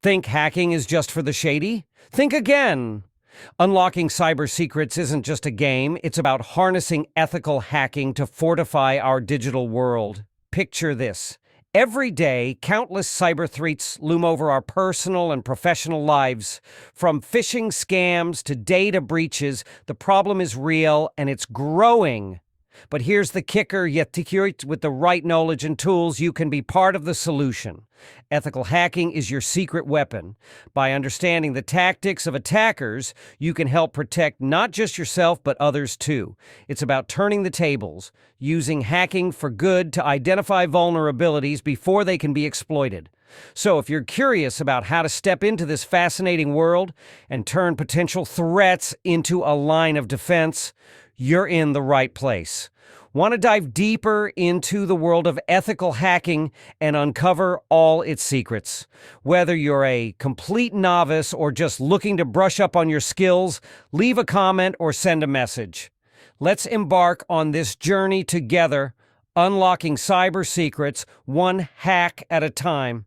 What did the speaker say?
Think hacking is just for the shady? Think again. Unlocking cyber secrets isn't just a game, it's about harnessing ethical hacking to fortify our digital world. Picture this. Every day, countless cyber threats loom over our personal and professional lives. From phishing scams to data breaches, the problem is real and it's growing. But here's the kicker, with the right knowledge and tools, you can be part of the solution. Ethical hacking is your secret weapon. By understanding the tactics of attackers, you can help protect not just yourself, but others too. It's about turning the tables, using hacking for good to identify vulnerabilities before they can be exploited. So if you're curious about how to step into this fascinating world and turn potential threats into a line of defense, you're in the right place. Want to dive deeper into the world of ethical hacking and uncover all its secrets? Whether you're a complete novice or just looking to brush up on your skills, leave a comment or send a message. Let's embark on this journey together, unlocking cyber secrets one hack at a time.